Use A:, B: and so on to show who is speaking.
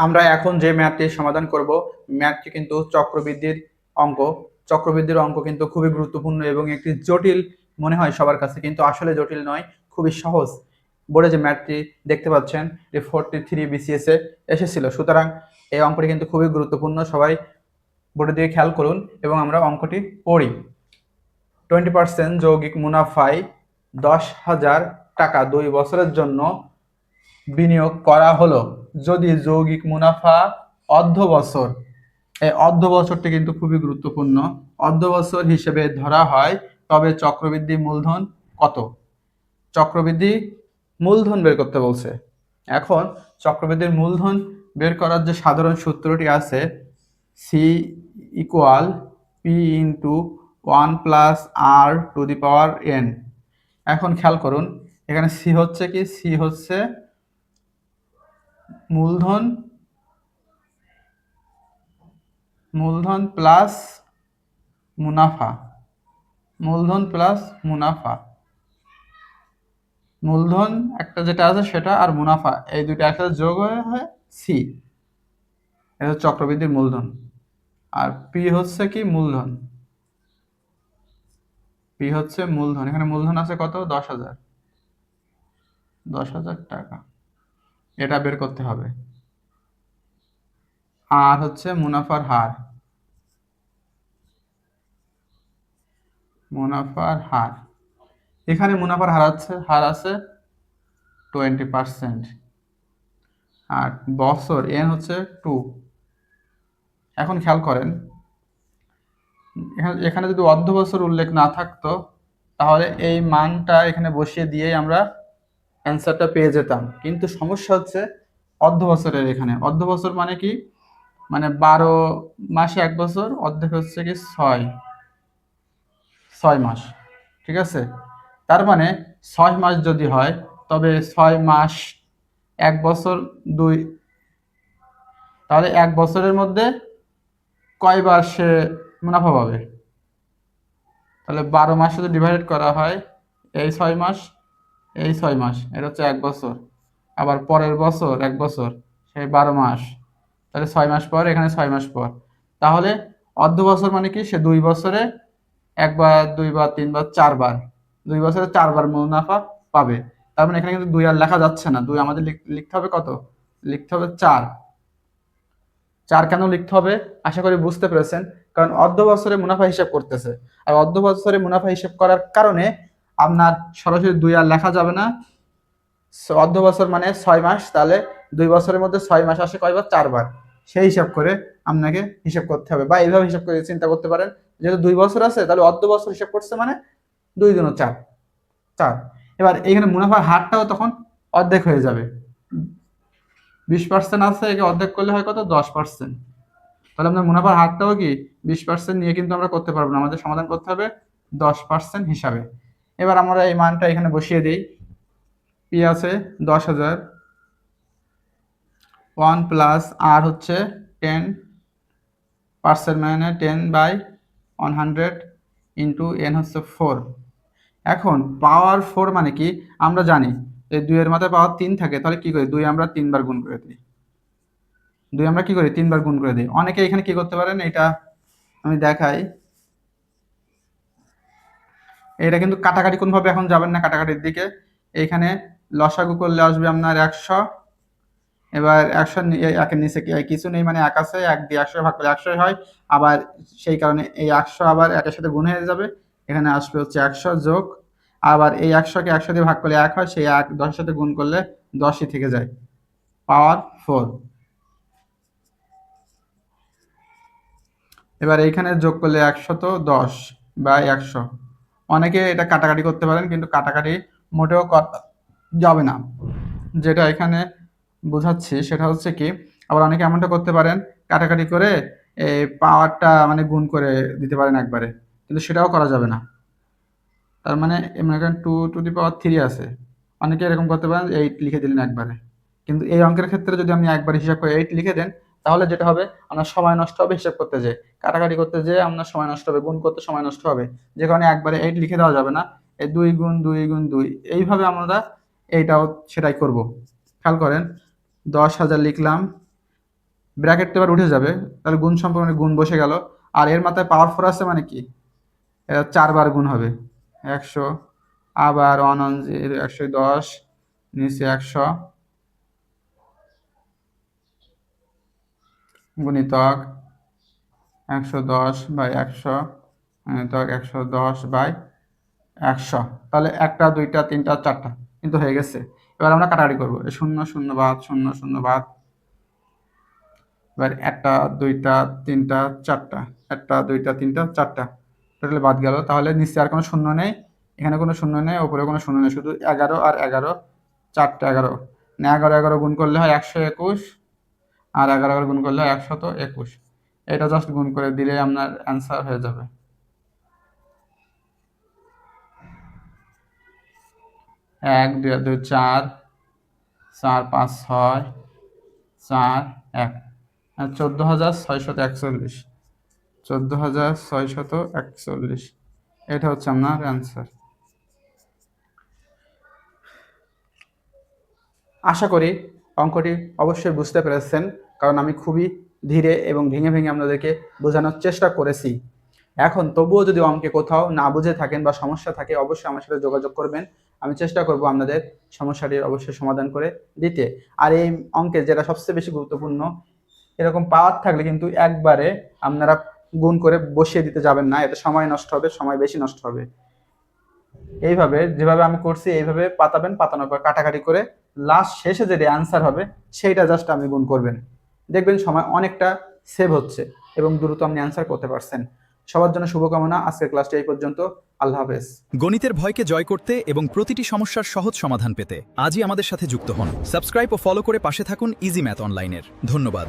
A: আমরা এখন যে ম্যাথটি সমাধান করব, ম্যাথটি কিন্তু চক্রবৃদ্ধির অঙ্ক। চক্রবৃদ্ধির অঙ্ক কিন্তু খুবই গুরুত্বপূর্ণ এবং একটি জটিল মনে হয় সবার কাছে, কিন্তু আসলে জটিল নয়, খুবই সহজ। বোর্ডে যে ম্যাথটি দেখতে পাচ্ছেন, 43 BCS এ এসেছিল। সুতরাং এই অঙ্কটি কিন্তু খুবই গুরুত্বপূর্ণ, সবাই বোর্ডের দিকে খেয়াল করুন এবং আমরা অঙ্কটি পড়ি। 20% যৌগিক মুনাফায় 10,000 টাকা 2 বছরের জন্য বিনিয়োগ করা হলো। যদি যৌগিক মুনাফা অর্ধ বছর, এই অর্ধ বছরটি কিন্তু খুবই গুরুত্বপূর্ণ, অর্ধ বছর হিসেবে ধরা হয়, তবে চক্রবৃদ্ধি মূলধন কত? চক্রবৃদ্ধি মূলধন বের করতে বলছে। এখন চক্রবৃদ্ধির মূলধন বের করার যে সাধারণ সূত্রটি আছে, C equal P into 1+r⁴n। এখন খেয়াল করুন, এখানে সি হচ্ছে কি? সি হচ্ছে মূলধন, মূলধন প্লাস মুনাফা, মূলধন প্লাস মুনাফা। মূলধন একটা যেটা আছে সেটা, আর মুনাফা, এই দুইটা একসাথে যোগ হয়ে হয় সি। এটা হচ্ছে চক্রবৃদ্ধির মূলধন। আর পি হচ্ছে কি? মূলধন। পি হচ্ছে মূলধন। এখানে মূলধন আছে কত? 10,000, 10,000 টাকা। এটা বের করতে হবে। আর হচ্ছে মুনাফার হার, মুনাফার হার। এখানে মুনাফার হার আছে 20%। আর বছর এন হচ্ছে 2। এখন খেয়াল করেন, এখানে যদি অর্ধ বছর উল্লেখ না থাকতো, তাহলে এই মানটা এখানে বসিয়ে দিয়েই আমরা অ্যান্সারটা পেয়ে যেতাম। কিন্তু সমস্যা হচ্ছে অর্ধ বছরের। এখানে অর্ধ বছর মানে কি? মানে 12 মাসে 1 বছর, অর্ধেক হচ্ছে কি 6 মাস। ঠিক আছে? তার মানে 6 মাস যদি হয়, তবে 6 মাস 1 বছর 2, তাহলে 1 বছরের মধ্যে কয়বার সে মুনাফা পাবে? তাহলে 12 মাস যদি ডিভাইডেড করা হয়, এই 6 মাস, এই 6 মাস, এটা হচ্ছে 1 বছর। আবার পরের বছর 1 বছর, সেই 12 মাস, তাহলে 6 মাস পর, এখানে 6 মাস পর। তাহলে অর্ধ বছর মানে কি? সে 2 বছরে 1 বার, 2 বার, 3 বার, 4 বার, 2 বছরে 4 বার মুনাফা পাবে। তার মানে এখানে কিন্তু 2 আর লেখা যাচ্ছে না। 2 আমাদের লিখতে হবে কত? লিখতে হবে 4। 4 কেন লিখতে হবে? আশা করি বুঝতে পেরেছেন। কারণ অর্ধ বছরে মুনাফা হিসাব করতেছে, আর অর্ধ বছরে মুনাফা হিসাব করার কারণে আপনার সরাসরি 2 আর লেখা যাবে না। অর্ধ বছর মানে 6 মাস, তাহলে 2 বছরের মধ্যে 6 মাস আসে কয়বার? 4 বার। সেই হিসাব করে আপনাকে হিসাব করতে হবে, বা এইভাবে হিসাব করে চিন্তা করতে পারেন, যেহেতু 2 বছর আছে, তাহলে অর্ধ বছর হিসাব করছে মানে 2 × 4, 4। এবার এখানে মুনাফার হারটাও তখন অর্ধেক হয়ে যাবে। 20% আছে, একে অর্ধেক করলে হয় কত? 10%। তাহলে আপনার মুনাফার হারটাও কি 20% নিয়ে কিন্তু আমরা করতে পারবো না, আমাদের সমাধান করতে হবে 10% হিসাবে। এবার আমরা এই মানটা এখানে বসিয়ে দিই। পি আছে 10,000, 1 প্লাস আর হচ্ছে 10% মানে 10/100 ইন্টু এন হচ্ছে 4। এখন পাওয়ার 4 মানে কি? আমরা জানি এই 2 এর মাথায় পাওয়ার 3 থাকে, তাহলে কি করি? 2 আমরা 3 বার গুণ করে দিই। 2 আমরা কি করি? 3 বার গুণ করে দিই। অনেকে এখানে কি করতে পারেন, এটা আমি দেখাই। এটা কিন্তু কাটাকাটি কোনভাবে এখন যাবেন না কাটাকাটির দিকে। এইখানে লসাগু করলে আসবে আপনার 100। এবার 100 একের নিচে কিছু নেই, মানে 1 আছে, 1 দিয়ে 100 ভাগ করলে 100 হয়। আবার সেই কারণে এই 100 আবার 1 এর সাথে গুণ হয়ে যাবে, এখানে আসবে হচ্ছে 100 যোগ, আবার এই 100কে 100 দিয়ে ভাগ করলে 1 হয়, সেই 1 10 এর সাথে গুণ করলে 10ই থেকে যায়, পাওয়ার 4। এবার এইখানে যোগ করলে 110/100। অনেকে এটা কাটাকাটি করতে পারেন, কিন্তু কাটাকাটি মোটেও যাবে না। যেটা এখানে বোঝাচ্ছি সেটা হচ্ছে কি, আবার অনেকে এমনটা করতে পারেন, কাটাকাটি করে এই পাওয়ারটা মানে গুণ করে দিতে পারেন একবারে, কিন্তু সেটাও করা যাবে না। তার মানে এখানে 2⁻³ আছে, অনেকে এরকম করতে পারেন 8 লিখে দিলেন একবারে। কিন্তু এই অঙ্কের ক্ষেত্রে যদি আপনি একবার হিসাব করে 8 লিখে দেন, তাহলে যেটা হবে, আপনার সময় নষ্ট হবে হিসাব করতে যেয়ে, কাটাকাটি করতে যেয়ে আপনার সময় নষ্ট হবে, গুণ করতে সময় নষ্ট হবে। যে কারণে একবারে 8 লিখে দেওয়া যাবে না, এই 2 গুণ 2 গুণ 2, এইভাবে আমরা এইটাও সেটাই করব। খেয়াল করেন, 10,000 লিখলাম, ব্র্যাকেট তো এবার উঠে যাবে, তাহলে গুণ সম্পর্ক মানে গুণ বসে গেল। আর এর মাথায় পাওয়ার 4 আছে মানে কি, এটা 4 বার গুণ হবে 100, আবার 110 110 নিচে 100 গুণিতক 110/100 গুণিতক 110/100। তাহলে 1টা 2টা 3টা 4টা কিন্তু হয়ে গেছে। এবার আমরা কাটাকাটি করবো, 0 0 বাদ 0 0 বাদ। এবার 1টা 2টা 3টা 4টা, 1টা 2টা 3টা 4টা টোটাল বাদ গেল। তাহলে নিচে আর কোনো শূন্য নেই, এখানে কোনো শূন্য নেই, ওপরে কোনো শূন্য নেই, শুধু 11 আর 11, 4টা 11 না, 11 11 গুণ করলে হয় 121, আর 11 11 গুণ করলে হয় 121। এটা জাস্ট গুণ করে দিলে আপনার অ্যান্সার হয়ে যাবে। 1 2 2 4 4 5 6 4 1, 14,641, 14,641, এটা হচ্ছে আপনার অ্যান্সার। আশা করি অঙ্কটি অবশ্যই বুঝতে পেরেছেন, কারণ আমি খুবই ধীরে এবং ভেঙে ভেঙে আপনাদেরকে বোঝানোর চেষ্টা করেছি। এখন তবুও যদি অঙ্কে কোথাও না বুঝে থাকেন বা সমস্যা থাকে, অবশ্যই আমার সাথে যোগাযোগ করবেন। আমি চেষ্টা করব আপনাদের সমস্যাটির অবশ্যই সমাধান করে দিতে। আর এই অঙ্কে যেটা সবচেয়ে বেশি গুরুত্বপূর্ণ, এরকম পাওয়ার থাকলে কিন্তু একবারে আপনারা গুণ করে বসিয়ে দিতে যাবেন না, এতে সময় নষ্ট হবে, সময় বেশি নষ্ট হবে। এইভাবে যেভাবে আমি করছি এইভাবে পাতাবেন, পাতানোর পর কাটাকাটি করে লাস্ট শেষে যেটা অ্যান্সার হবে সেইটা জাস্ট আপনি গুণ করবেন, দেখবেন সময় অনেকটা সেভ হচ্ছে এবং দ্রুত আপনি অ্যান্সার করতে পারছেন। সবার জন্য শুভকামনা। আজকের ক্লাসটি এই পর্যন্ত। আল্লাহ হাফেজ।
B: গণিতের ভয়কে জয় করতে এবং প্রতিটি সমস্যার সহজ সমাধান পেতে আজই আমাদের সাথে যুক্ত হন। সাবস্ক্রাইব ও ফলো করে পাশে থাকুন ইজি ম্যাথ অনলাইনের। ধন্যবাদ।